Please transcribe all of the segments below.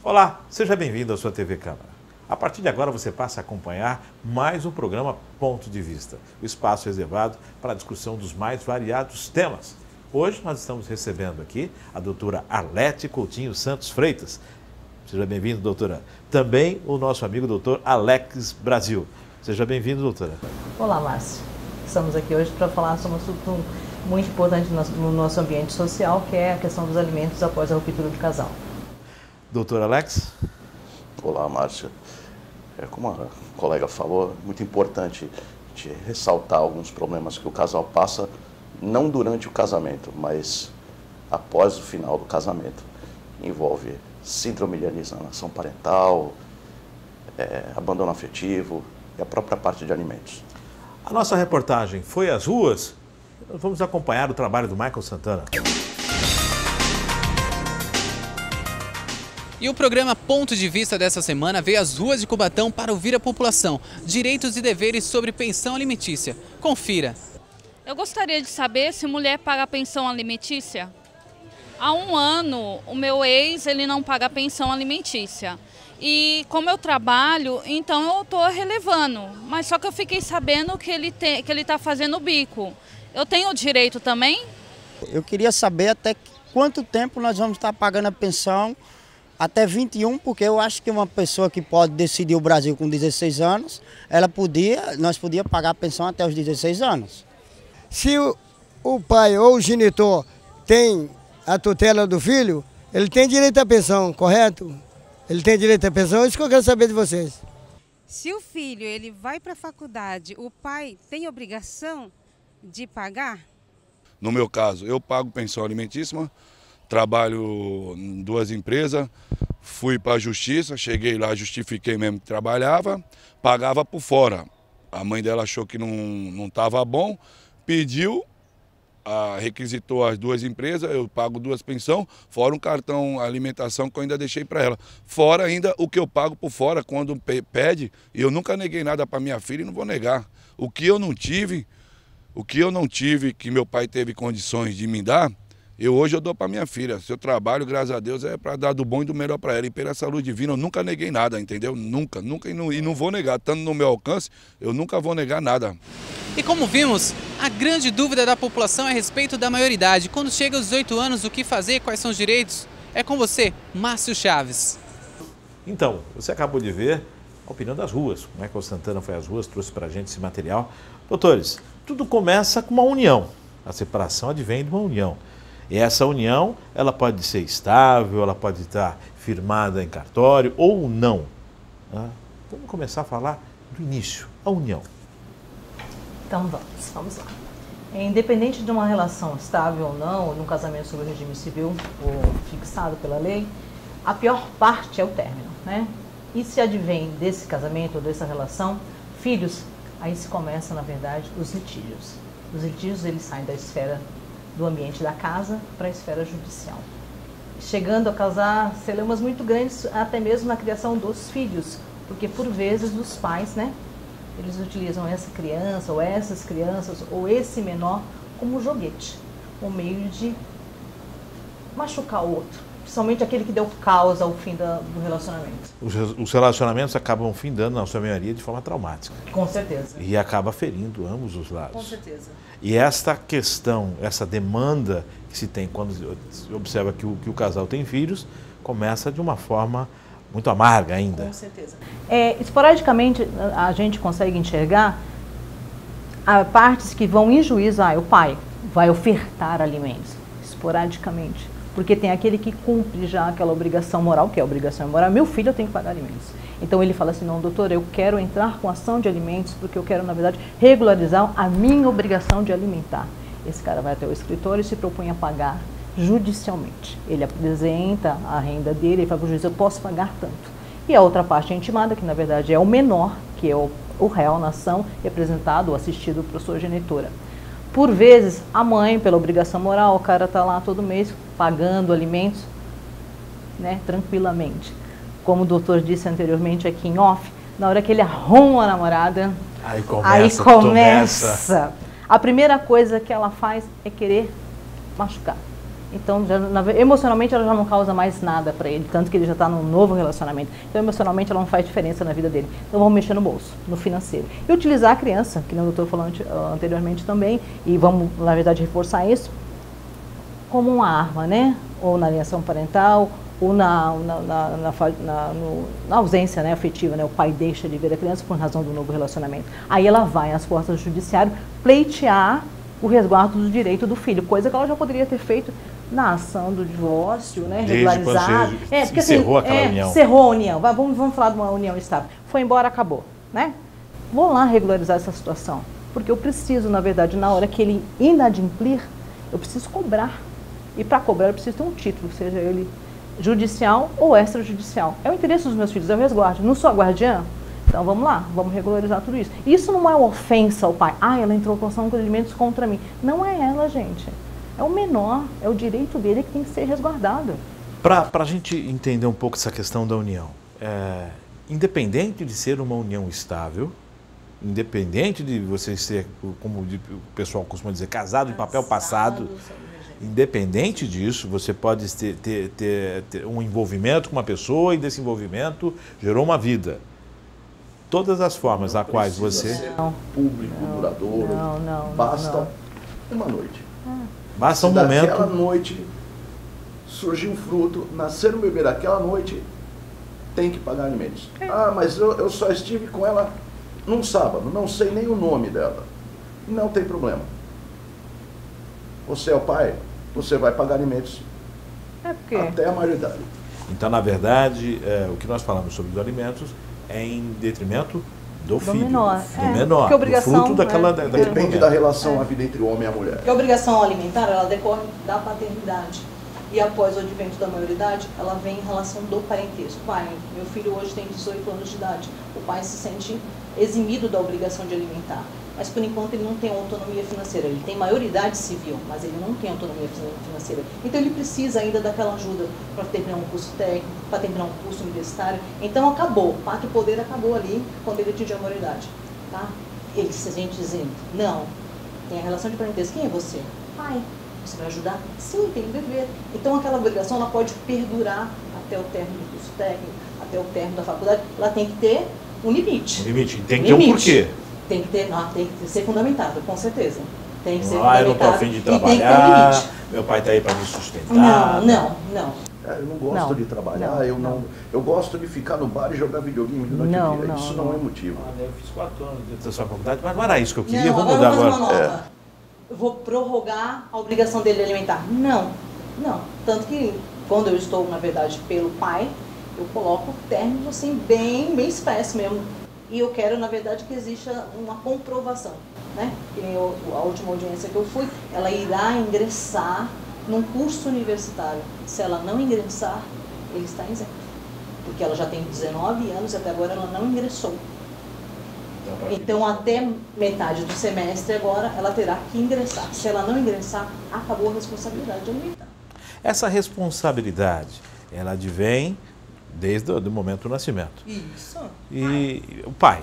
Olá, seja bem-vindo à sua TV Câmara. A partir de agora você passa a acompanhar mais um programa Ponto de Vista, o espaço reservado para a discussão dos mais variados temas. Hoje nós estamos recebendo aqui a doutora Arlete Coutinho Santos Freitas. Seja bem-vindo, doutora. Também o nosso amigo doutor Alex Brasil. Seja bem-vindo, doutora. Olá, Márcio. Estamos aqui hoje para falar sobre um assunto muito importante no nosso ambiente social, que é a questão dos alimentos após a ruptura do casal. Doutor Alex? Olá, Márcia. Como a colega falou, é muito importante de ressaltar alguns problemas que o casal passa, não durante o casamento, mas após o final do casamento. Envolve síndrome de alienação parental, abandono afetivo e a própria parte de alimentos. A nossa reportagem foi às ruas. Vamos acompanhar o trabalho do Michael Santana. E o programa Ponto de Vista dessa semana veio às ruas de Cubatão para ouvir a população. Direitos e deveres sobre pensão alimentícia. Confira. Eu gostaria de saber se mulher paga pensão alimentícia. Há um ano, o meu ex, ele não paga pensão alimentícia. E como eu trabalho, então eu estou relevando. Mas só que eu fiquei sabendo que ele está fazendo bico. Eu tenho direito também? Eu queria saber até quanto tempo nós vamos estar pagando a pensão. Até 21, porque eu acho que uma pessoa que pode decidir o Brasil com 16 anos, nós podíamos pagar a pensão até os 16 anos. Se o pai ou o genitor tem a tutela do filho, ele tem direito à pensão, correto? Ele tem direito à pensão, isso que eu quero saber de vocês. Se o filho ele vai para a faculdade, o pai tem obrigação de pagar? No meu caso, eu pago pensão alimentícia. Trabalho em 2 empresas, fui para a justiça, cheguei lá, justifiquei mesmo que trabalhava, pagava por fora. A mãe dela achou que não estava bom, pediu, requisitou as 2 empresas, eu pago 2 pensões, fora um cartão alimentação que eu ainda deixei para ela. Fora ainda o que eu pago por fora quando pede, e eu nunca neguei nada para minha filha e não vou negar. O que eu não tive, que meu pai teve condições de me dar, hoje eu dou para minha filha. Seu trabalho, graças a Deus, é para dar do bom e do melhor para ela. E pela saúde divina, eu nunca neguei nada, entendeu? Nunca, e não vou negar. Estando no meu alcance, eu nunca vou negar nada. E como vimos, a grande dúvida da população é a respeito da maioridade. Quando chega aos 18 anos, o que fazer, quais são os direitos? É com você, Márcio Chaves. Então, você acabou de ver a opinião das ruas. O Michael Santana foi às ruas, trouxe para a gente esse material. Doutores, tudo começa com uma união. A separação advém de uma união. E essa união, ela pode ser estável, ela pode estar firmada em cartório ou não. Vamos começar a falar do início, a união. Então vamos lá. Independente de uma relação estável ou não, num casamento sob o regime civil ou fixado pela lei, a pior parte é o término, né? E se advém desse casamento ou dessa relação, filhos, aí se começa, na verdade, os litígios. Os litígios, eles saem da esfera do ambiente da casa para a esfera judicial. Chegando a causar celemas muito grandes, até mesmo na criação dos filhos, porque por vezes os pais, né, eles utilizam essa criança, ou essas crianças, ou esse menor como joguete, um meio de machucar o outro, principalmente aquele que deu causa ao fim do relacionamento. Os relacionamentos acabam findando, na sua maioria, de forma traumática. Com certeza. E acaba ferindo ambos os lados. Com certeza. E esta questão, essa demanda que se tem quando se observa que o casal tem filhos, começa de uma forma muito amarga ainda. Com certeza. Esporadicamente, a gente consegue enxergar partes que vão em juízo. O pai vai ofertar alimentos, esporadicamente. Porque tem aquele que cumpre já aquela obrigação moral, que é a obrigação moral. Meu filho, eu tenho que pagar alimentos. Então ele fala assim, não, doutor, eu quero entrar com ação de alimentos porque eu quero, na verdade, regularizar a minha obrigação de alimentar. Esse cara vai até o escritório e se propõe a pagar judicialmente. Ele apresenta a renda dele e fala para o juiz, eu posso pagar tanto. E a outra parte é intimada, que na verdade é o menor, que é o réu na ação, representado ou assistido por sua genitora. Por vezes, a mãe, pela obrigação moral, o cara está lá todo mês pagando alimentos, né, tranquilamente. Como o doutor disse anteriormente aqui em off, na hora que ele arruma a namorada, aí começa. A primeira coisa que ela faz é querer machucar. Então, emocionalmente, ela já não causa mais nada para ele, tanto que ele já está num novo relacionamento. Então, emocionalmente, ela não faz diferença na vida dele. Então, vamos mexer no bolso, no financeiro. E utilizar a criança, que o doutor falou anteriormente também, e vamos, na verdade, reforçar isso, como uma arma, né? Ou na alienação parental, ou na ausência, né, afetiva, né? O pai deixa de ver a criança por razão do novo relacionamento. Aí ela vai às portas do judiciário pleitear o resguardo do direito do filho, coisa que ela já poderia ter feito na ação do divórcio, né, regularizado. Porque encerrou aquela união. Encerrou a união. Vamos falar de uma união estável. Foi embora, acabou, né? Vou lá regularizar essa situação, porque eu preciso, na verdade, na hora que ele inadimplir, eu preciso cobrar. E para cobrar eu preciso ter um título, seja ele judicial ou extrajudicial. É o interesse dos meus filhos, é o resguardo. Não sou a guardiã? Então vamos lá, vamos regularizar tudo isso. Isso não é uma ofensa ao pai. Ah, ela entrou com ação de alimentos contra mim. Não é ela, gente. É o menor, é o direito dele que tem que ser resguardado. Para a gente entender um pouco essa questão da união, independente de ser uma união estável, independente de você ser, como o pessoal costuma dizer, casado de papel passado, independente disso, você pode ter um envolvimento com uma pessoa e desse envolvimento gerou uma vida. Todas as formas a quais você... Ser público, duradouro, basta uma noite. Basta um momento. Naquela noite surgiu um fruto, nascer um bebê daquela noite, tem que pagar alimentos. Ah, mas eu só estive com ela num sábado, não sei nem o nome dela. Não tem problema. Você é o pai, você vai pagar alimentos até a maioridade. Então, na verdade, o que nós falamos sobre os alimentos é em detrimento do filho, menor. Do menor, do fruto daquela... Depende da relação, a vida entre o homem e a mulher. Porque a obrigação alimentar, ela decorre da paternidade. E após o advento da maioridade, ela vem em relação do parentesco. Pai, meu filho hoje tem 18 anos de idade. O pai se sente eximido da obrigação de alimentar. Mas, por enquanto, ele não tem autonomia financeira. Ele tem maioridade civil, mas ele não tem autonomia financeira. Então, ele precisa ainda daquela ajuda para terminar um curso técnico, para terminar um curso universitário. Então, acabou. O pacto de poder acabou ali, quando ele atingiu a maioridade. Tá? Ele se sente dizendo, não, tem a relação de parentesco. Quem é você? Pai. Você vai ajudar? Sim, tem um dever. Então, aquela obrigação ela pode perdurar até o término do curso técnico, até o término da faculdade. Ela tem que ter um limite. Um limite. Tem que ter um porquê. Tem que ter, tem que ser fundamentado, com certeza. Tem que ser fundamentado. Eu não estou a fim de trabalhar, meu pai está aí para me sustentar. Não. Eu não gosto de trabalhar, eu gosto de ficar no bar e jogar videogame durante o dia. Isso não é motivo. Eu fiz 4 anos dentro da sua faculdade, mas não era isso que eu queria. Vou mudar agora. Eu vou prorrogar a obrigação dele de alimentar. Não. Tanto que quando eu estou, na verdade, pelo pai, eu coloco términos assim, bem expresso mesmo. E eu quero, na verdade, que exista uma comprovação, né? Que nem a última audiência que eu fui, ela irá ingressar num curso universitário. Se ela não ingressar, ele está isento. Porque ela já tem 19 anos e até agora ela não ingressou. Então, até metade do semestre agora, ela terá que ingressar. Se ela não ingressar, acabou a responsabilidade de alimentar. Essa responsabilidade, ela advém desde o momento do nascimento. Isso. E o pai.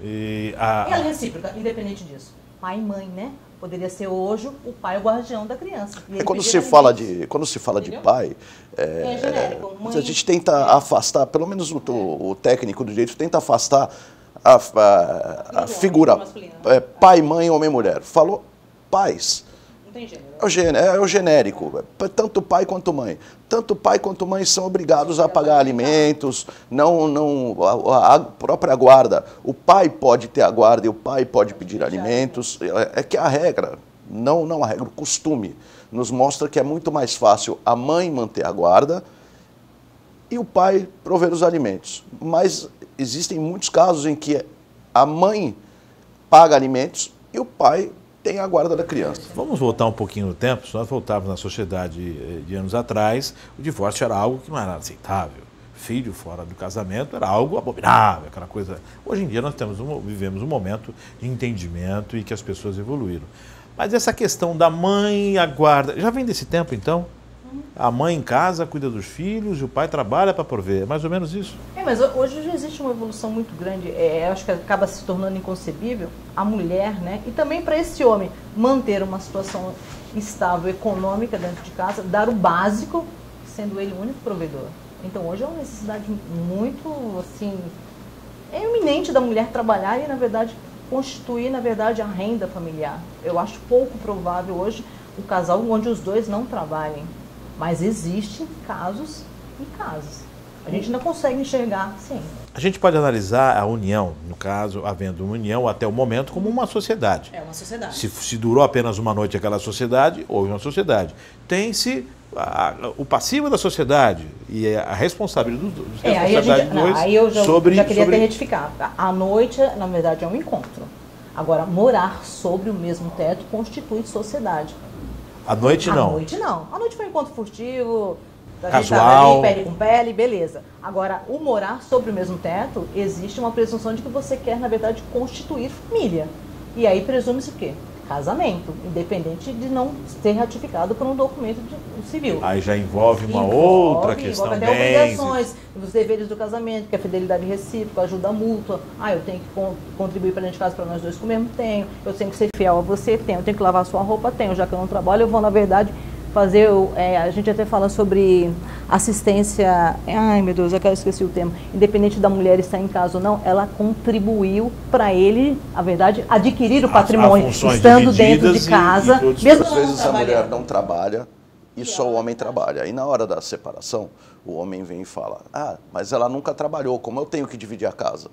E ela é recíproca, independente disso. Pai e mãe, né? Poderia ser hoje o pai o guardião da criança. Quando se fala de pai, a gente tenta afastar, pelo menos o técnico do direito tenta afastar a figura pai, mãe, homem e mulher. Falou pais. Não tem gênero. É o genérico. Tanto pai quanto mãe. Tanto pai quanto mãe são obrigados a pagar alimentos, a própria guarda. O pai pode ter a guarda e o pai pode pedir alimentos. É que a regra, não a regra, o costume, nos mostra que é muito mais fácil a mãe manter a guarda e o pai prover os alimentos. Mas existem muitos casos em que a mãe paga alimentos e o pai tem a guarda da criança. Vamos voltar um pouquinho no tempo. Se nós voltarmos na sociedade de anos atrás, o divórcio era algo que não era aceitável. Filho fora do casamento era algo abominável, aquela coisa. Hoje em dia nós vivemos um momento de entendimento e que as pessoas evoluíram. Mas essa questão da mãe, a guarda, já vem desse tempo então? A mãe em casa cuida dos filhos e o pai trabalha para prover. É mais ou menos isso. Mas hoje já existe uma evolução muito grande. Acho que acaba se tornando inconcebível a mulher, né? E também para esse homem manter uma situação estável econômica dentro de casa, dar o básico, sendo ele o único provedor. Então hoje é uma necessidade muito, assim, iminente da mulher trabalhar e, na verdade, constituir, na verdade, a renda familiar. Eu acho pouco provável hoje um casal onde os dois não trabalhem. Mas existem casos e casos. A gente não consegue enxergar, sim. A gente pode analisar a união, no caso, havendo uma união até o momento, como uma sociedade. É uma sociedade. Se durou apenas uma noite aquela sociedade, houve uma sociedade. Tem-se o passivo da sociedade e a responsabilidade dos dois aí eu já queria sobre... até retificar. A noite, na verdade, é um encontro. Agora, morar sobre o mesmo teto constitui sociedade. À noite não. À noite não. À noite foi um encontro furtivo, casual, ali, pele com pele, beleza. Agora, o morar sobre o mesmo teto, existe uma presunção de que você quer, na verdade, constituir família. E aí presume-se o quê? Casamento, independente de não ser ratificado por um documento civil. Aí já envolve uma outra questão. Envolve até obrigações, os deveres do casamento, que é a fidelidade recíproca, ajuda mútua. Eu tenho que contribuir para dentro de casa para nós dois comermos? Tenho. Eu tenho que ser fiel a você? Tenho. Eu tenho que lavar sua roupa? Tenho. Já que eu não trabalho, eu vou, na verdade, fazer... a gente até fala sobre assistência... Ai, meu Deus, eu esqueci o termo. Independente da mulher estar em casa ou não, ela contribuiu para ele, a verdade, adquirir o patrimônio, estando dentro de casa. Mesmo às vezes a mulher não trabalha e só o homem trabalha. E na hora da separação, o homem vem e fala, mas ela nunca trabalhou, como eu tenho que dividir a casa?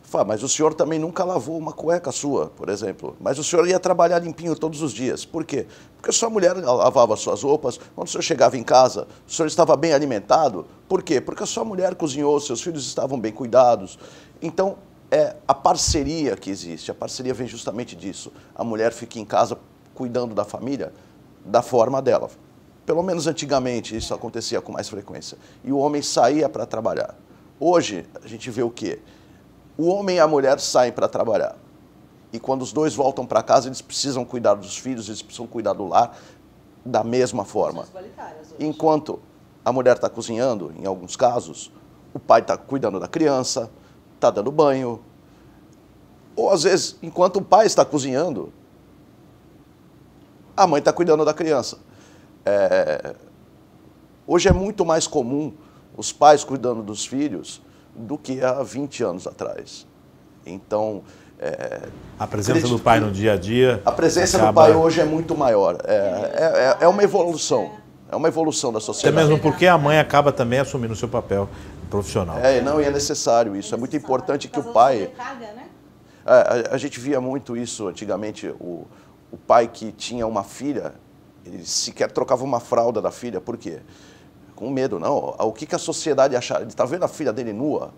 Fala, mas o senhor também nunca lavou uma cueca sua, por exemplo. Mas o senhor ia trabalhar limpinho todos os dias. Por quê? Porque sua mulher lavava suas roupas. Quando o senhor chegava em casa, o senhor estava bem alimentado. Por quê? Porque a sua mulher cozinhou, seus filhos estavam bem cuidados. Então, é a parceria que existe. A parceria vem justamente disso. A mulher fica em casa cuidando da família da forma dela. Pelo menos antigamente isso acontecia com mais frequência. E o homem saía para trabalhar. Hoje, a gente vê o quê? O homem e a mulher saem para trabalhar. E quando os dois voltam para casa, eles precisam cuidar dos filhos, eles precisam cuidar do lar da mesma forma. Enquanto a mulher está cozinhando, em alguns casos, o pai está cuidando da criança, está dando banho. Ou, às vezes, enquanto o pai está cozinhando, a mãe está cuidando da criança. Hoje é muito mais comum os pais cuidando dos filhos do que há 20 anos atrás. Então... a presença do pai no dia a dia... A presença do pai hoje é muito maior. É uma evolução. É uma evolução da sociedade. Até mesmo porque a mãe acaba também assumindo o seu papel profissional. Não, e é necessário isso. É muito importante que o pai... A gente via muito isso antigamente. O pai que tinha uma filha, ele sequer trocava uma fralda da filha. Por quê? Com medo, não. O que a sociedade achar? Ele está vendo a filha dele nua?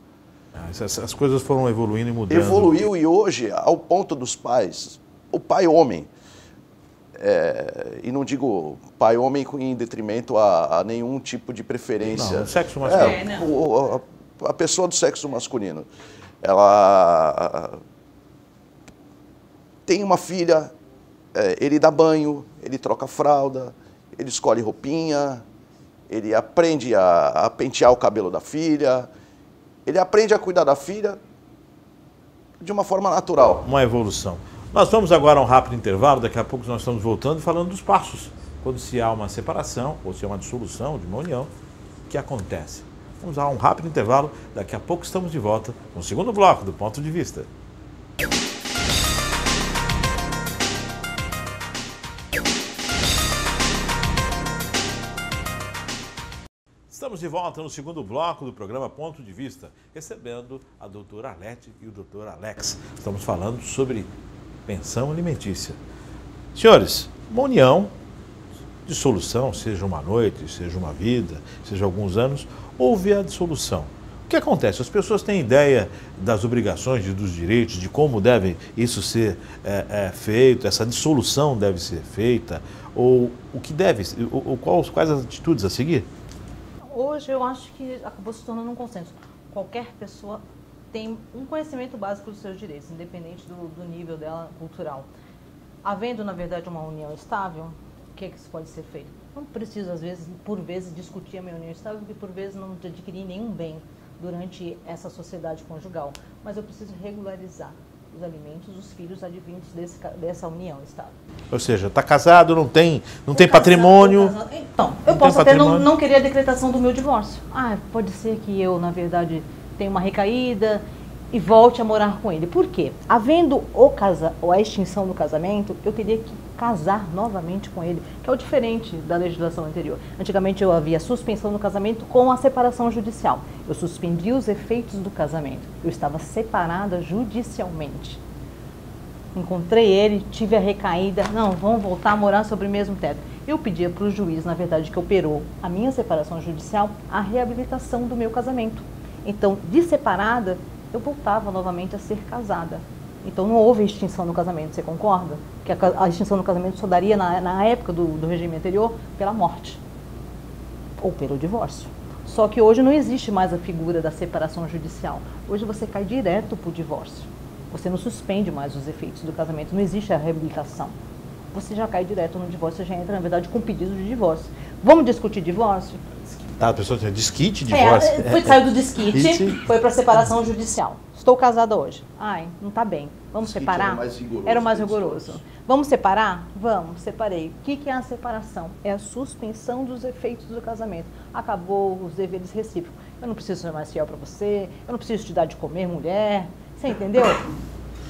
As coisas foram evoluindo e mudando. Evoluiu e hoje, ao ponto dos pais, o pai homem, e não digo pai homem em detrimento a nenhum tipo de preferência. Não, o sexo masculino. A pessoa do sexo masculino, ela tem uma filha, ele dá banho, ele troca fralda, ele escolhe roupinha, ele aprende a pentear o cabelo da filha, ele aprende a cuidar da filha de uma forma natural. Uma evolução. Nós vamos agora a um rápido intervalo, daqui a pouco nós estamos voltando e falando dos passos. Quando se há uma separação, ou se há uma dissolução de uma união, o que acontece? Vamos a um rápido intervalo, daqui a pouco estamos de volta com o segundo bloco do Ponto de Vista. Estamos de volta no segundo bloco do programa Ponto de Vista, recebendo a doutora Arlete e o doutor Alex. Estamos falando sobre pensão alimentícia. Senhores, uma união, dissolução, seja uma noite, seja uma vida, seja alguns anos, houve a dissolução. O que acontece? As pessoas têm ideia das obrigações e dos direitos, de como deve isso ser feito, essa dissolução deve ser feita, ou o que deve, quais as atitudes a seguir? Hoje eu acho que acabou se tornando um consenso. Qualquer pessoa tem um conhecimento básico dos seus direitos, independente do nível dela cultural. Havendo, na verdade, uma união estável, o que é que isso pode ser feito? Não preciso, às vezes, por vezes, discutir a minha união estável, porque por vezes não adquiri nenhum bem durante essa sociedade conjugal. Mas eu preciso regularizar os alimentos dos filhos advindos dessa união estável. Ou seja, está casado, não tem patrimônio. Então, eu posso até não querer a decretação do meu divórcio. Ah, pode ser que eu, na verdade, tenha uma recaída e volte a morar com ele. Por quê? Havendo a extinção do casamento, eu teria que casar novamente com ele, que é o diferente da legislação anterior. Antigamente eu havia suspensão do casamento com a separação judicial. Eu suspendi os efeitos do casamento. Eu estava separada judicialmente. Encontrei ele, tive a recaída, não, vamos voltar a morar sobre o mesmo teto. Eu pedia para o juiz, na verdade, que operou a minha separação judicial, a reabilitação do meu casamento. Então, de separada, eu voltava novamente a ser casada. Então não houve extinção do casamento, você concorda? Que a extinção do casamento só daria na época do regime anterior pela morte ou pelo divórcio. Só que hoje não existe mais a figura da separação judicial. Hoje você cai direto para o divórcio. Você não suspende mais os efeitos do casamento, não existe a reabilitação. Você já cai direto no divórcio, você já entra, na verdade, com pedido de divórcio. Vamos discutir divórcio? Tá, a pessoa tem desquite, divórcio. Saiu do desquite, foi para separação judicial. Estou casada hoje. Ai, não está bem. Vamos separar? Era o mais rigoroso. Vamos separar? Vamos, separei. O que é a separação? É a suspensão dos efeitos do casamento. Acabou os deveres recíprocos. Eu não preciso ser mais fiel para você, eu não preciso te dar de comer, mulher. Você entendeu?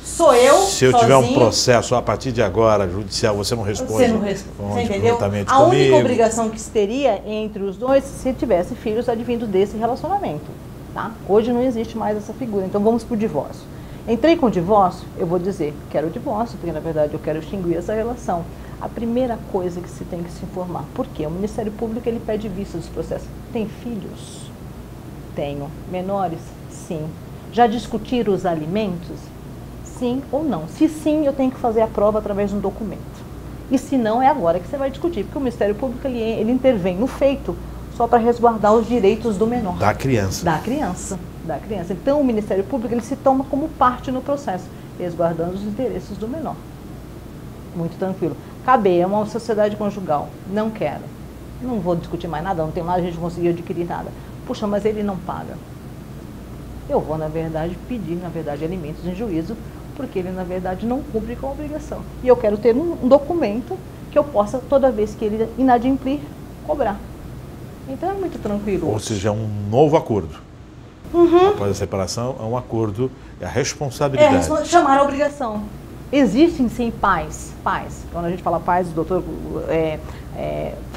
Sou eu, se eu tiver um processo a partir de agora, judicial, você não responde. Você não responde, você entendeu? A única obrigação que se teria entre os dois se tivesse filhos advindos desse relacionamento. Tá? Hoje não existe mais essa figura, então vamos para o divórcio. Entrei com o divórcio, eu vou dizer, quero o divórcio, porque na verdade eu quero extinguir essa relação. A primeira coisa que se tem que se informar, por quê? O Ministério Público ele pede vista dos processos. Tem filhos? Tenho. Menores? Sim. Já discutiram os alimentos? Sim ou não. Se sim, eu tenho que fazer a prova através de um documento. E se não, é agora que você vai discutir, porque o Ministério Público ele intervém no feito só para resguardar os direitos do menor. Da criança. Da criança. Então, o Ministério Público ele se toma como parte no processo, resguardando os interesses do menor. Muito tranquilo. Caber, é uma sociedade conjugal. Não quero. Não vou discutir mais nada, não tem mais, a gente conseguiu adquirir nada. Puxa, mas ele não paga. Eu vou, na verdade, pedir, alimentos em juízo, porque ele, na verdade, não cumpre com a obrigação. E eu quero ter um documento que eu possa, toda vez que ele inadimplir, cobrar. Então é muito tranquilo. Ou seja, é um novo acordo. Uhum. Após a separação, é um acordo, é a responsabilidade. Chamar a obrigação. Existem sim pais. Quando a gente fala pais, o doutor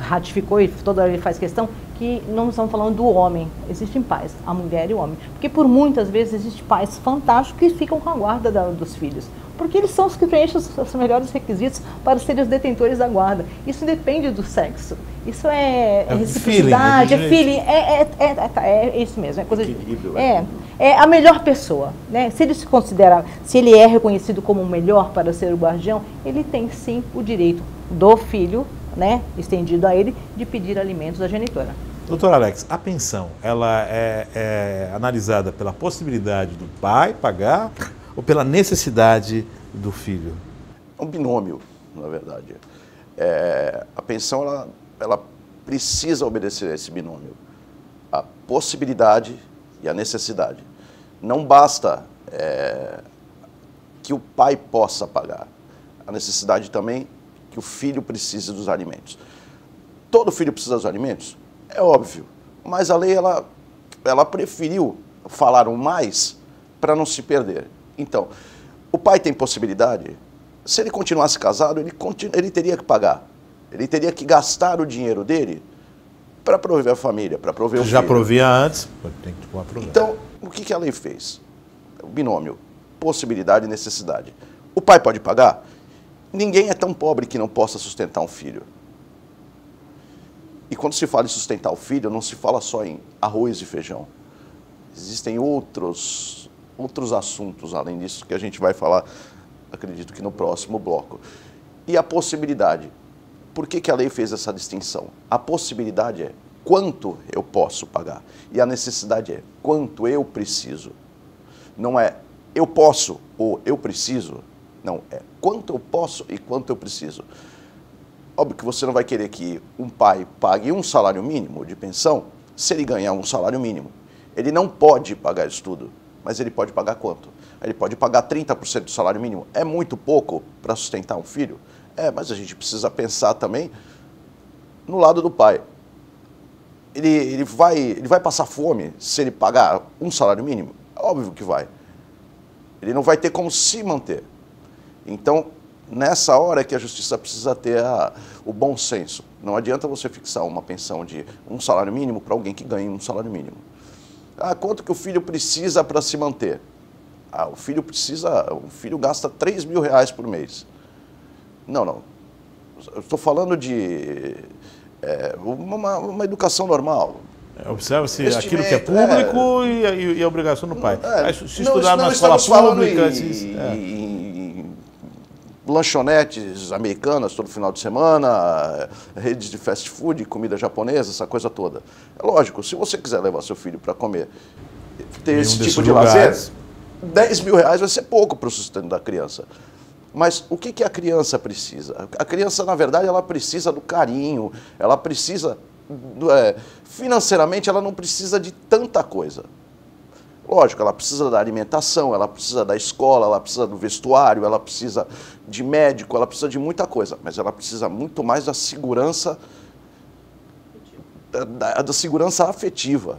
ratificou e toda ele faz questão que não estamos falando do homem. Existem pais, a mulher e o homem. Porque por muitas vezes existem pais fantásticos que ficam com a guarda dos filhos. Porque eles são os que preenchem os melhores requisitos para serem os detentores da guarda. Isso depende do sexo. Isso é reciprocidade, feeling, é isso mesmo. É coisa é a melhor pessoa, né? Se ele se considera, se ele é reconhecido como o melhor para ser o guardião, ele tem sim o direito do filho, né, estendido a ele, de pedir alimentos à genitora. Doutor Alex, a pensão, ela é analisada pela possibilidade do pai pagar ou pela necessidade do filho? É um binômio, na verdade. A pensão, ela precisa obedecer a esse binômio. A possibilidade e a necessidade. Não basta que o pai possa pagar. A necessidade também que o filho precise dos alimentos. Todo filho precisa dos alimentos? É óbvio. Mas a lei, ela preferiu falar um mais para não se perder. Então, o pai tem possibilidade. Se ele continuasse casado, ele teria que pagar. Ele teria que gastar o dinheiro dele para prover a família, para prover o filho. Já provia antes, tem que prover. Então, o que a lei fez? O binômio, possibilidade e necessidade. O pai pode pagar? Ninguém é tão pobre que não possa sustentar um filho. E quando se fala em sustentar o filho, não se fala só em arroz e feijão. Existem outros assuntos além disso que a gente vai falar, acredito que no próximo bloco. E a possibilidade. Por que a lei fez essa distinção? A possibilidade é quanto eu posso pagar. E a necessidade é quanto eu preciso. Não é eu posso ou eu preciso. Não, é quanto eu posso e quanto eu preciso. Óbvio que você não vai querer que um pai pague um salário mínimo de pensão se ele ganhar um salário mínimo. Ele não pode pagar isso tudo, mas ele pode pagar quanto? Ele pode pagar 30% do salário mínimo. É muito pouco para sustentar um filho? É, mas a gente precisa pensar também no lado do pai. Ele vai passar fome se ele pagar um salário mínimo? Óbvio que vai. Ele não vai ter como se manter. Então, nessa hora é que a justiça precisa ter o bom senso. Não adianta você fixar uma pensão de um salário mínimo para alguém que ganhe um salário mínimo. Ah, quanto que o filho precisa para se manter? Ah, o filho gasta 3 mil reais por mês. Não. Eu estou falando de uma educação normal. Observa-se aquilo que é público e a obrigação do pai. Se estudar na escola pública... em lanchonetes americanas todo final de semana, redes de fast food, comida japonesa, essa coisa toda. É lógico, se você quiser levar seu filho para comer, ter esse tipo de lazer, 10 mil reais vai ser pouco para o sustento da criança. Mas o que a criança precisa? A criança, na verdade, ela precisa do carinho, ela precisa... financeiramente, ela não precisa de tanta coisa. Lógico, ela precisa da alimentação, ela precisa da escola, ela precisa do vestuário, ela precisa de médico, ela precisa de muita coisa, mas ela precisa muito mais da segurança, da segurança afetiva.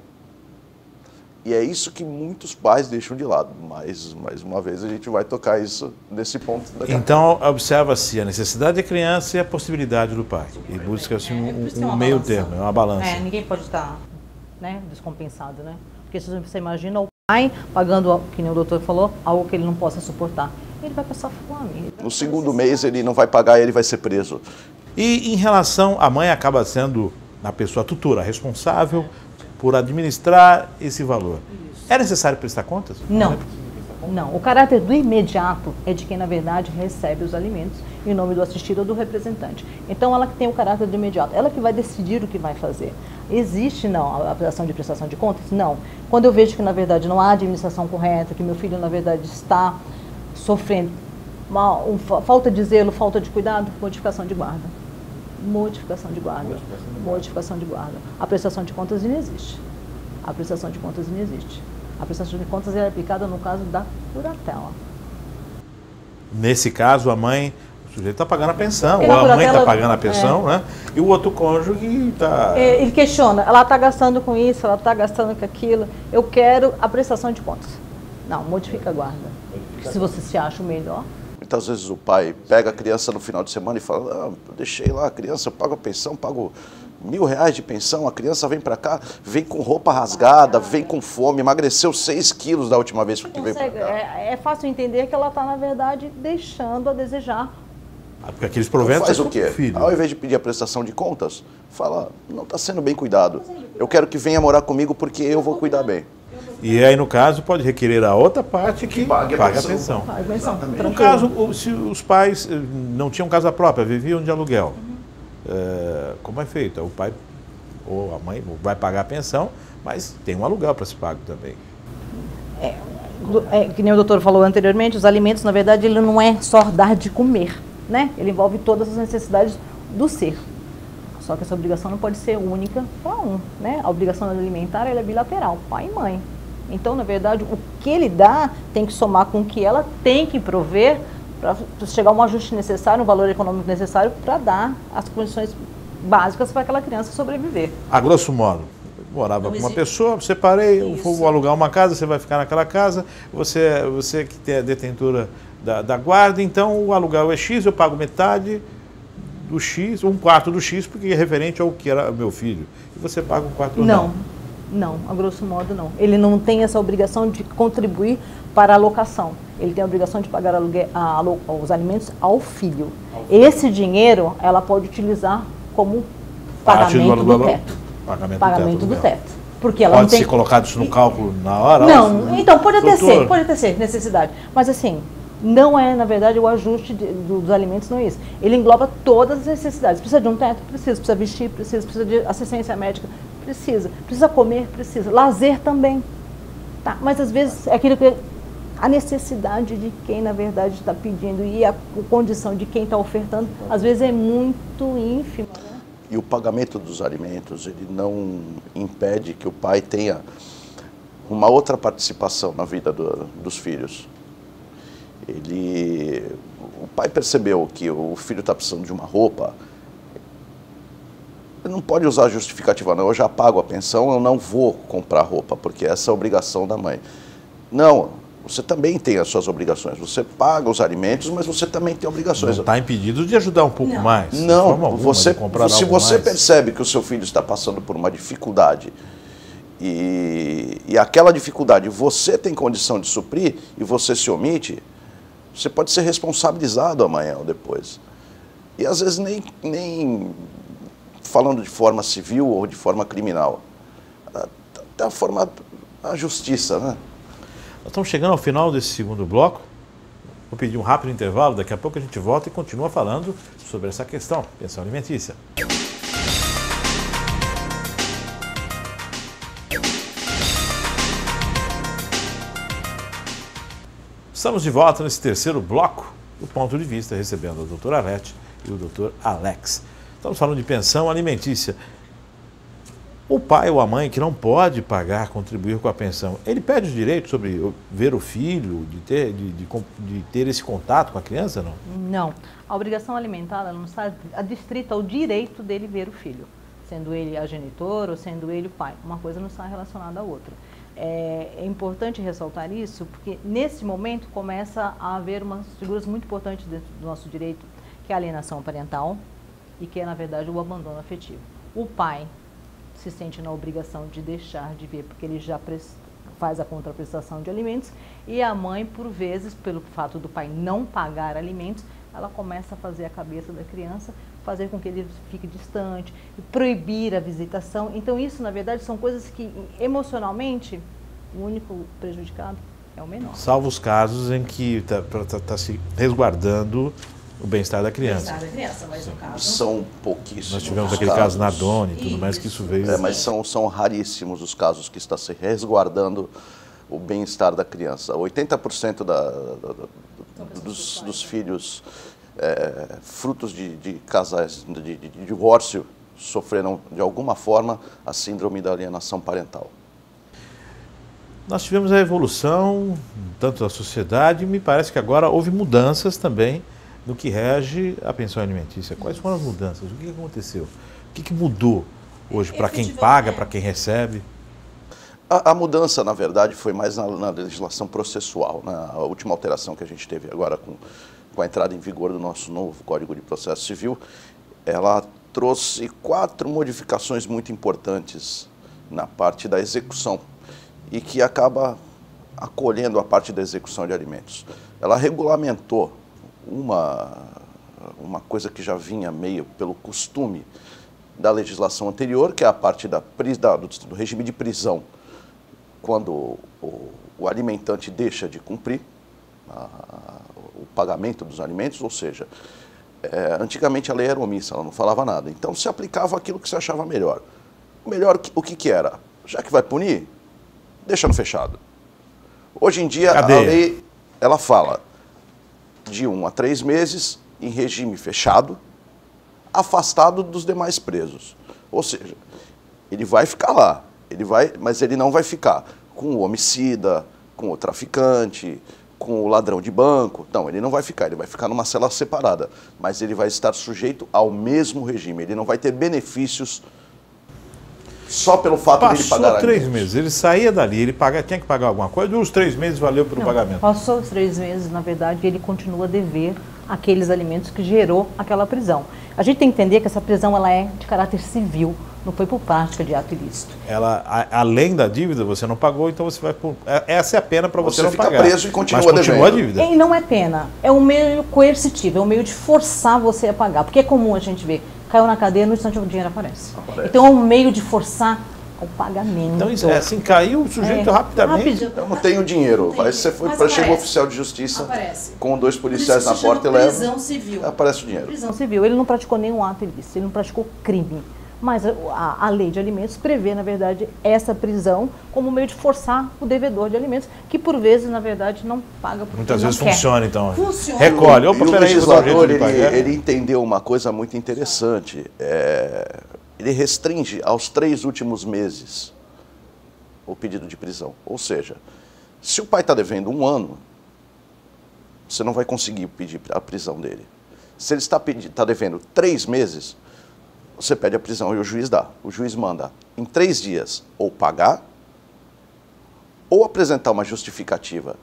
E é isso que muitos pais deixam de lado. Mais uma vez a gente vai tocar isso nesse ponto. Então, observa-se a necessidade da criança e a possibilidade do pai. E busca-se um meio termo, uma balança. Ninguém pode estar descompensado, né? Porque se você imagina o pai pagando, que nem o doutor falou, algo que ele não possa suportar, ele vai passar fome. No segundo mês ele não vai pagar, ele vai ser preso. E em relação, a mãe acaba sendo a pessoa tutora, responsável por administrar esse valor. É necessário prestar contas? Não. O caráter do imediato é de quem, na verdade, recebe os alimentos em nome do assistido ou do representante. Então, ela que tem o caráter do imediato, ela que vai decidir o que vai fazer. Existe, não, a aplicação de prestação de contas? Não. Quando eu vejo que, na verdade, não há administração correta, que meu filho, na verdade, está sofrendo falta de zelo, falta de cuidado, modificação de guarda. Modificação de guarda. A prestação de contas não existe. A prestação de contas é aplicada no caso da curatela. Nesse caso, o sujeito está pagando a pensão, ou a mãe está pagando a pensão, né? E o outro cônjuge está... Ele questiona, ela está gastando com isso, ela está gastando com aquilo, eu quero a prestação de contas. Não, modifica a guarda. Se você se acha o melhor. Muitas vezes o pai pega a criança no final de semana e fala, eu deixei lá a criança, eu pago a pensão, pago R$1.000 de pensão, a criança vem para cá, vem com roupa rasgada, vem com fome, emagreceu 6 quilos da última vez que veio para cá. É fácil entender que ela está, na verdade, deixando a desejar. Porque aqueles proventos faz o quê? Ao invés de pedir a prestação de contas, fala, não está sendo bem cuidado, eu quero que venha morar comigo porque eu vou cuidar bem. E aí, no caso, pode requerer a outra parte que pague a pensão. No caso, se os pais não tinham casa própria, viviam de aluguel, como é feito? O pai ou a mãe vai pagar a pensão, mas tem um aluguel para se pagar também. Que nem o doutor falou anteriormente, os alimentos, na verdade, ele não é só dar de comer, né? Ele envolve todas as necessidades do ser. Só que essa obrigação não pode ser única para um, né? A obrigação alimentar ela é bilateral, pai e mãe. Então, na verdade, o que ele dá tem que somar com o que ela tem que prover para chegar a um ajuste necessário, um valor econômico necessário para dar as condições básicas para aquela criança sobreviver. A grosso modo, morava com uma pessoa, separei, eu vou alugar uma casa, você vai ficar naquela casa, você que tem a detentora da guarda, então o aluguel é X, eu pago metade do X, 1/4 do X, porque é referente ao que era meu filho. E você paga 1/4 ou não? Não, a grosso modo não. Ele não tem essa obrigação de contribuir para a alocação. Ele tem a obrigação de pagar os alimentos ao filho. Esse dinheiro ela pode utilizar como pagamento do teto. Pagamento do teto. Porque ela pode ser colocado isso no cálculo na hora? Não, então pode até ser necessidade. Mas assim, não é, na verdade, o ajuste dos alimentos, não é isso. Ele engloba todas as necessidades. Precisa de um teto? Precisa vestir? Precisa de assistência médica? Precisa comer? Precisa. Lazer também. Tá, mas às vezes é aquilo que a necessidade de quem, na verdade, está pedindo e a condição de quem está ofertando, às vezes é muito ínfima, né? E o pagamento dos alimentos, ele não impede que o pai tenha uma outra participação na vida dos filhos. O pai percebeu que o filho está precisando de uma roupa, ele não pode usar a justificativa, não, eu já pago a pensão, eu não vou comprar roupa, porque essa é a obrigação da mãe. Não, você também tem as suas obrigações, você paga os alimentos, mas você também tem obrigações. Não está impedido de ajudar um pouco mais. Não, alguma, se você mais. percebe que o seu filho está passando por uma dificuldade e aquela dificuldade você tem condição de suprir e você se omite, você pode ser responsabilizado amanhã ou depois. E às vezes nem falando de forma civil ou de forma criminal, da forma da justiça, né? Nós estamos chegando ao final desse segundo bloco. Vou pedir um rápido intervalo, daqui a pouco a gente volta e continua falando sobre essa questão, pensão alimentícia. Estamos de volta nesse terceiro bloco do Ponto de Vista, recebendo a doutora Arlete e o doutor Alex. Estamos falando de pensão alimentícia. O pai ou a mãe que não pode pagar, contribuir com a pensão, ele perde os direitos sobre ver o filho, de ter esse contato com a criança, não? Não. A obrigação alimentar ela não está adstrita ao direito dele ver o filho, sendo ele a genitor ou sendo ele o pai. Uma coisa não está relacionada à outra. É importante ressaltar isso, porque nesse momento começa a haver umas figuras muito importantes dentro do nosso direito, que é a alienação parental e que é, na verdade, o abandono afetivo. O pai se sente na obrigação de deixar de ver, porque ele já faz a contraprestação de alimentos, e a mãe, por vezes, pelo fato do pai não pagar alimentos, ela começa a fazer a cabeça da criança, fazer com que ele fique distante, proibir a visitação. Então isso, na verdade, são coisas que, emocionalmente, o único prejudicado é o menor. Salvo os casos em que está se resguardando o bem-estar da criança. O bem-estar da criança, mas no caso... São pouquíssimos. Nós tivemos aquele caso na Doni e tudo mais, que isso veio... mas são raríssimos os casos que está se resguardando o bem-estar da criança. 80% dos filhos frutos de casais de divórcio sofreram, de alguma forma, a síndrome da alienação parental. Nós tivemos a evolução, tanto da sociedade, e me parece que agora houve mudanças também no que rege a pensão alimentícia. Quais foram as mudanças? O que aconteceu? O que mudou hoje para quem paga, para quem recebe? A mudança, na verdade, foi mais na legislação processual. A última alteração que a gente teve agora com a entrada em vigor do nosso novo Código de Processo Civil, ela trouxe 4 modificações muito importantes na parte da execução e que acaba acolhendo a parte da execução de alimentos. Ela regulamentou uma coisa que já vinha meio pelo costume da legislação anterior, que é a parte do regime de prisão, quando o alimentante deixa de cumprir o pagamento dos alimentos, ou seja, antigamente a lei era omissa, ela não falava nada, então se aplicava aquilo que se achava melhor. O que era? Já que vai punir, deixa no fechado. Hoje em dia a lei, ela fala de 1 a 3 meses em regime fechado, afastado dos demais presos. Ou seja, ele vai ficar lá, mas ele não vai ficar com o homicida, com o traficante, com o ladrão de banco. Não, ele não vai ficar, ele vai ficar numa cela separada, mas ele vai estar sujeito ao mesmo regime, ele não vai ter benefícios só pelo fato de ele pagar. Passou 3 meses, ele saía dali, ele tinha que pagar alguma coisa, e os 3 meses valeu pelo pagamento? Passou os 3 meses, na verdade, ele continua a dever aqueles alimentos que gerou aquela prisão. A gente tem que entender que essa prisão ela é de caráter civil, não foi por prática de ato ilícito. Além da dívida, você não pagou, então você vai por... Essa é a pena para você não pagar. Você fica preso e continua devendo. A dívida. E não é pena, é um meio coercitivo, é um meio de forçar você a pagar, porque é comum a gente ver, caiu na cadeia, no instante o dinheiro aparece. Então é um meio de forçar o pagamento. Então assim, caiu o sujeito rapidamente. Eu não tenho dinheiro. Você chega o oficial de justiça com 2 policiais na porta e leva. Prisão civil. Aparece o dinheiro. Prisão civil. Ele não praticou nenhum ato ilícito, ele não praticou crime. Mas a lei de alimentos prevê, na verdade, essa prisão como meio de forçar o devedor de alimentos, que por vezes, na verdade, não paga porque Muitas não vezes quer. funciona, então. Funciona. Recolhe. E Opa, o peraí, legislador, de pagar. ele entendeu uma coisa muito interessante. Ele restringe aos 3 últimos meses o pedido de prisão. Ou seja, se o pai está devendo 1 ano, você não vai conseguir pedir a prisão dele. Se ele está devendo 3 meses, você pede a prisão e o juiz dá. O juiz manda em 3 dias ou pagar ou apresentar uma justificativa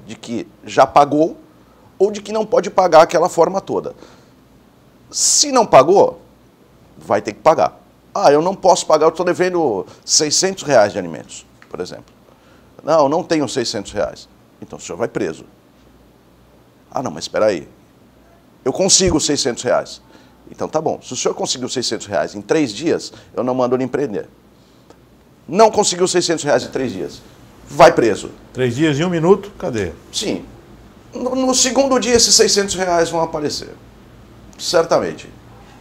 de que já pagou ou de que não pode pagar aquela forma toda. Se não pagou, vai ter que pagar. Ah, eu não posso pagar, eu estou devendo R$600 de alimentos, por exemplo. Não, não tenho R$600. Então o senhor vai preso. Ah, não, mas espera aí. Eu consigo R$600. Então tá bom. Se o senhor conseguiu R$600 em 3 dias, eu não mando ele empreender. Não conseguiu R$600 em 3 dias. Vai preso. 3 dias e 1 minuto, cadê? Sim. No segundo dia, esses R$600 vão aparecer. Certamente.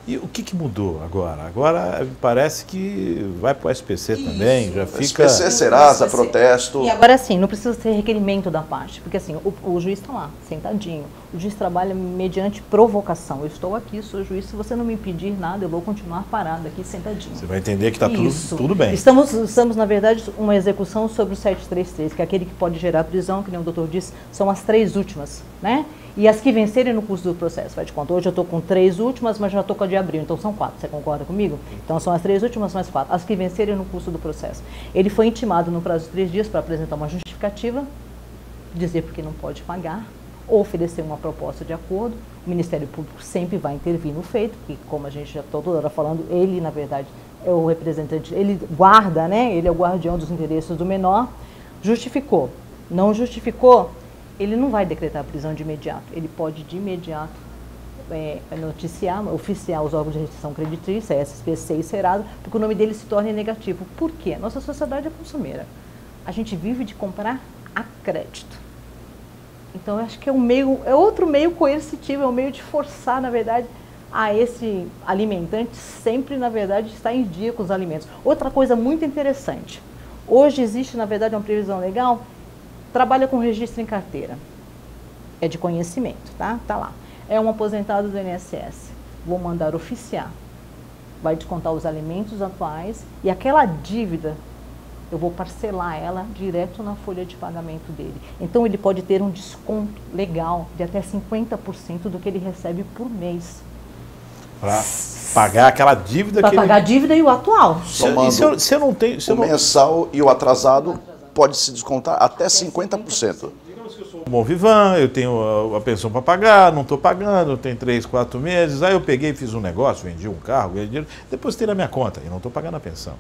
E o que mudou agora? Agora parece que vai para o SPC também, já fica... SPC, Serasa, protesto... E agora sim, não precisa ter requerimento da parte, porque assim, o juiz está lá, sentadinho. O juiz trabalha mediante provocação. Eu estou aqui, sou juiz, se você não me impedir nada, eu vou continuar parado aqui, sentadinho. Você vai entender que está tudo bem. Estamos, na verdade, uma execução sobre o 733, que é aquele que pode gerar prisão, que nem o doutor disse, são as 3 últimas, né? E as que vencerem no curso do processo, vai de conta. Hoje eu estou com 3 últimas, mas já estou com a de abril, então são 4, você concorda comigo? Então são as 3 últimas mais 4, as que vencerem no curso do processo. Ele foi intimado no prazo de 3 dias para apresentar uma justificativa, dizer porque não pode pagar, ou oferecer uma proposta de acordo. O Ministério Público sempre vai intervir no feito, porque como a gente já está toda hora falando, ele na verdade é o representante, ele guarda, né? Ele é o guardião dos interesses do menor. Justificou, não justificou, ele não vai decretar a prisão de imediato, ele pode de imediato noticiar, oficiar os órgãos de restrição creditícia, SPC e Serasa, porque o nome dele se torna negativo. Por quê? Nossa sociedade é consumeira. A gente vive de comprar a crédito. Então, eu acho que é outro meio coercitivo, é um meio de forçar, na verdade, a esse alimentante sempre, na verdade, estar em dia com os alimentos. Outra coisa muito interessante, hoje existe, na verdade, uma previsão legal, trabalha com registro em carteira, é de conhecimento, tá? Tá lá. É um aposentado do INSS, vou mandar oficiar, vai descontar os alimentos atuais e aquela dívida, eu vou parcelar ela direto na folha de pagamento dele. Então ele pode ter um desconto legal de até 50% do que ele recebe por mês. Para pagar aquela dívida que ele... Para pagar a dívida e o atual. Se eu não tenho... O mensal e o atrasado pode se descontar até 50%. Digamos que eu sou um bom vivan, eu tenho a pensão para pagar, não estou pagando, tem 3, 4 meses, aí eu peguei e fiz um negócio, vendi um carro, ganhei dinheiro, depositei na minha conta e não estou pagando a pensão.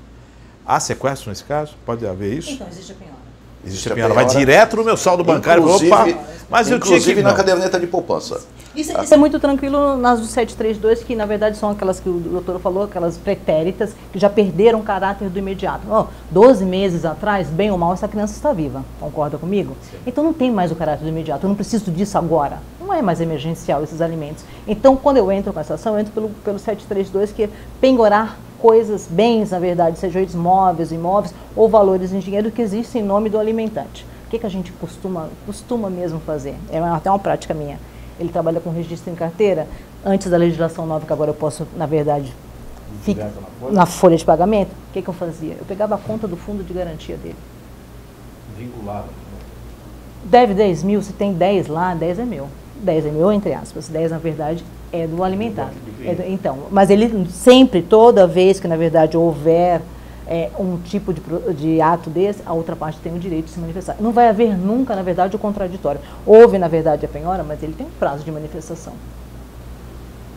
Há sequestro nesse caso? Pode haver isso? Então, existe a penhora. Existe a penhora. Vai direto no meu saldo bancário. Opa, mas eu tinha que... Inclusive na caderneta de poupança. Isso é muito tranquilo nas do 732, que na verdade são aquelas que o doutor falou, aquelas pretéritas, que já perderam o caráter do imediato. 12 meses atrás, bem ou mal, essa criança está viva. Concorda comigo? Sim. Então não tem mais o caráter do imediato. Eu não preciso disso agora. Não é mais emergencial esses alimentos. Então, quando eu entro com essa ação, eu entro pelo 732, que é penhorar coisas, bens, na verdade, sejam eles móveis, imóveis ou valores em dinheiro que existem em nome do alimentante. O que a gente costuma mesmo fazer? É até uma prática minha. Ele trabalha com registro em carteira, antes da legislação nova, que agora eu posso, na verdade, na folha de pagamento. O que eu fazia? Eu pegava a conta do fundo de garantia dele. Vinculado. Deve 10 mil, se tem 10 lá, 10 é meu. 10 é meu, entre aspas. 10, na verdade, é do alimentado. Então, mas ele sempre, toda vez que, na verdade, houver um tipo de ato desse, a outra parte tem o direito de se manifestar. Não vai haver nunca, na verdade, o contraditório. Houve, na verdade, a penhora, mas ele tem um prazo de manifestação.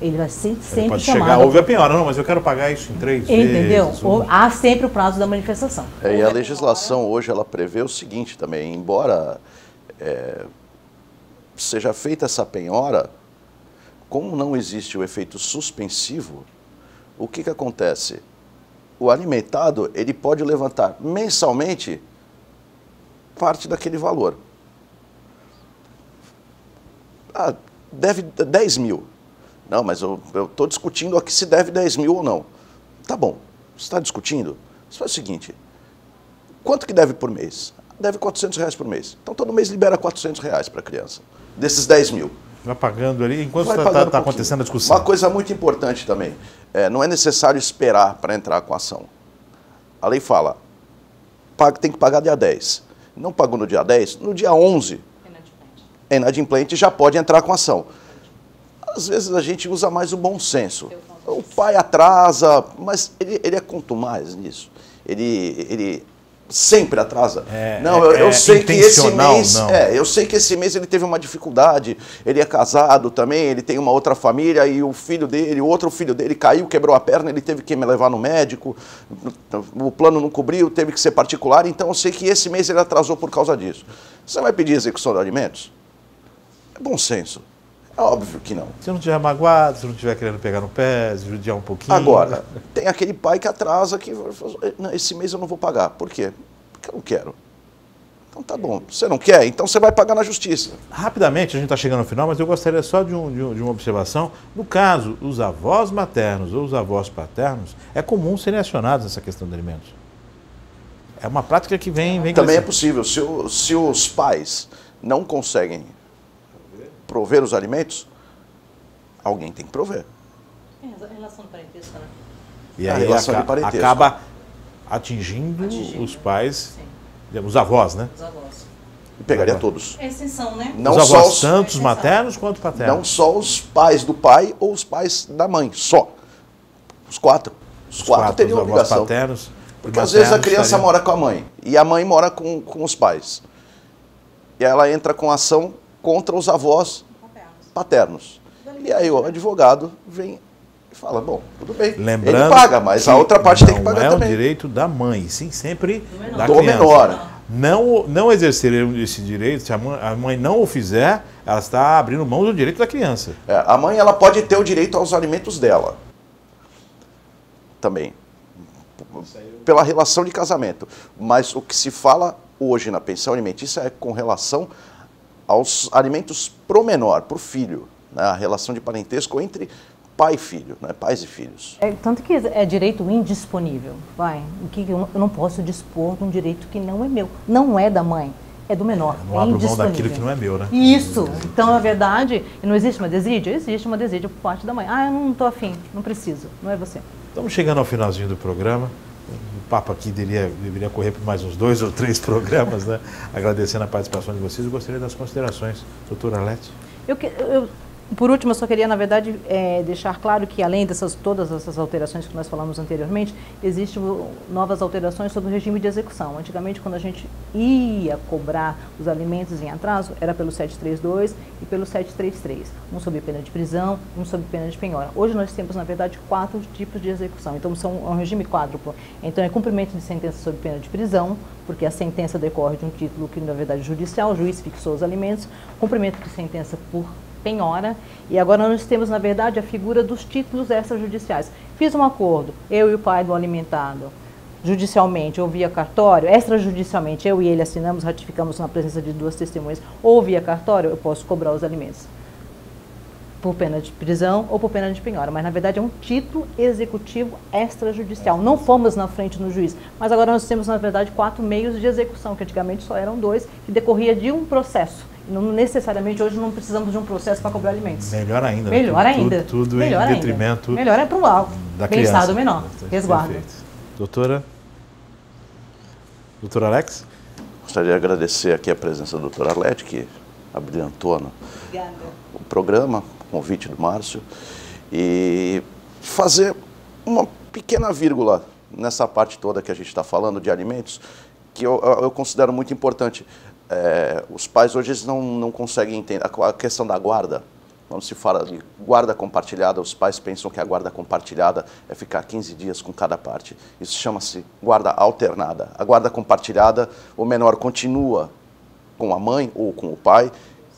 Ele vai sempre pode chamado... chegar, houve a penhora, não, mas eu quero pagar isso em 3 vezes. Entendeu? Há sempre o prazo da manifestação. E a legislação hoje, ela prevê o seguinte também, embora seja feita essa penhora, como não existe o efeito suspensivo, o que acontece? O alimentado, ele pode levantar mensalmente parte daquele valor. Deve 10 mil. Não, mas eu estou discutindo aqui se deve 10 mil ou não. Tá bom, você está discutindo? Você faz o seguinte, quanto que deve por mês? Deve R$400 por mês. Então todo mês libera R$400 para a criança, desses 10 mil. Vai pagando ali enquanto está acontecendo a discussão. Uma coisa muito importante também, não é necessário esperar para entrar com a ação. A lei fala, tem que pagar dia 10. Não pagou no dia 10, no dia 11, é inadimplente, já pode entrar com a ação. Às vezes a gente usa mais o bom senso. O pai atrasa, mas ele é contumaz nisso. Ele sempre atrasa. Eu sei que esse mês, eu sei que esse mês ele teve uma dificuldade. Ele é casado também, ele tem uma outra família e o filho dele, o outro filho dele caiu, quebrou a perna, ele teve que me levar no médico. O plano não cobriu, teve que ser particular. Então eu sei que esse mês ele atrasou por causa disso. Você vai pedir execução de alimentos? É bom senso. É óbvio que não. Se não estiver magoado, se não estiver querendo pegar no pé, se judiar um pouquinho. Agora, tem aquele pai que atrasa, que esse mês eu não vou pagar. Por quê? Porque eu não quero. Então tá bom. Você não quer? Então você vai pagar na justiça. Rapidamente, a gente está chegando ao final, mas eu gostaria só de uma observação. No caso, os avós maternos ou os avós paternos, é comum serem acionados nessa questão de alimentos. É uma prática que vem Também é possível. Se os pais não conseguem prover os alimentos, alguém tem que prover. É relação de parentesco, né? E aí acaba atingindo os pais, os avós, né? Os avós. E pegaria todos. É exceção, né? Não os só avós, tanto os maternos quanto paternos. Não só os pais do pai ou os pais da mãe, só. Os quatro. Os quatro teriam obrigação. Paternos, porque às vezes a criança mora com a mãe e a mãe mora com os pais. E ela entra com ação contra os avós paternos. E aí o advogado vem e fala, bom, tudo bem, lembrando, ele paga, mas a outra parte tem que pagar também. Não é o direito da mãe, sim sempre da criança. Menor. Não exercer esse direito, se a mãe não o fizer, ela está abrindo mão do direito da criança. A mãe ela pode ter o direito aos alimentos dela. Também. Pela relação de casamento. Mas o que se fala hoje na pensão alimentícia é com relação aos alimentos pro menor, pro filho, né? A relação de parentesco entre pai e filho, né? Pais e filhos. Tanto que é direito indisponível. Eu não posso dispor de um direito que não é meu, não é da mãe, é do menor. Não abro mão daquilo que não é meu, né? Isso. Então, na verdade, não existe uma desídia? Existe uma desídia por parte da mãe. Eu não estou afim, não preciso, não é você. Estamos chegando ao finalzinho do programa. O papo aqui deveria correr por mais uns 2 ou 3 programas, né? Agradecendo a participação de vocês, eu gostaria das considerações. Doutora Arlete? Por último, eu só queria, na verdade, deixar claro que, além todas essas alterações que nós falamos anteriormente, existem novas alterações sobre o regime de execução. Antigamente, quando a gente ia cobrar os alimentos em atraso, era pelo 732 e pelo 733. Um sob pena de prisão, um sob pena de penhora. Hoje nós temos, na verdade, 4 tipos de execução. Então, é um regime quádruplo. Então, é cumprimento de sentença sob pena de prisão, porque a sentença decorre de um título que, na verdade, é judicial, o juiz fixou os alimentos, cumprimento de sentença por penhora, e agora nós temos, na verdade, a figura dos títulos extrajudiciais. Fiz um acordo, eu e o pai do alimentado, judicialmente ou via cartório, extrajudicialmente, eu e ele assinamos, ratificamos na presença de 2 testemunhas, ou via cartório, eu posso cobrar os alimentos por pena de prisão ou por pena de penhora, mas na verdade é um título executivo extrajudicial. Não fomos na frente no juiz, mas agora nós temos, na verdade, 4 meios de execução, que antigamente só eram 2, que decorria de um processo. Não necessariamente hoje não precisamos de um processo para cobrar alimentos. Melhor ainda. Melhor ainda. Tudo melhor em detrimento. Melhor é para o alto. Da bem-estar do menor. Resguardo. Doutora Alex? Gostaria de agradecer aqui a presença da doutora Arlete, que abrilhantou o programa, o convite do Márcio, e fazer uma pequena vírgula nessa parte toda que a gente está falando de alimentos, que eu considero muito importante. Os pais hoje não conseguem entender a questão da guarda. Quando se fala de guarda compartilhada, os pais pensam que a guarda compartilhada é ficar 15 dias com cada parte. Isso chama-se guarda alternada. A guarda compartilhada, o menor continua com a mãe ou com o pai,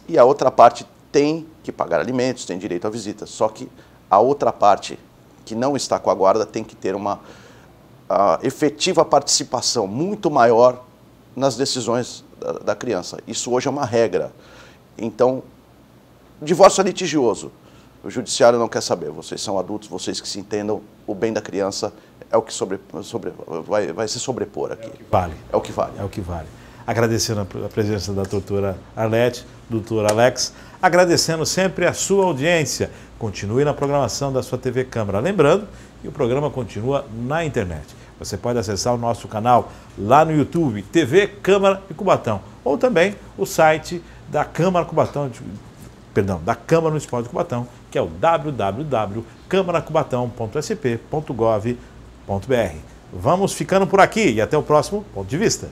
e a outra parte tem que pagar alimentos, tem direito à visita. Só que a outra parte, que não está com a guarda, tem que ter uma efetiva participação muito maior nas decisões da criança. Isso hoje é uma regra. Então, divórcio é litigioso. O judiciário não quer saber. Vocês são adultos, vocês que se entendam, o bem da criança é o que vai se sobrepor aqui. Vale. É o que vale. É o que vale. Agradecendo a presença da doutora Arlete, doutor Alex, agradecendo sempre a sua audiência. Continue na programação da sua TV Câmara. Lembrando que o programa continua na internet. Você pode acessar o nosso canal lá no YouTube, TV Câmara de Cubatão, ou também o site da Câmara Cubatão, da Câmara Municipal de Cubatão, que é o www.câmaracubatão.sp.gov.br. Vamos ficando por aqui e até o próximo Ponto de Vista.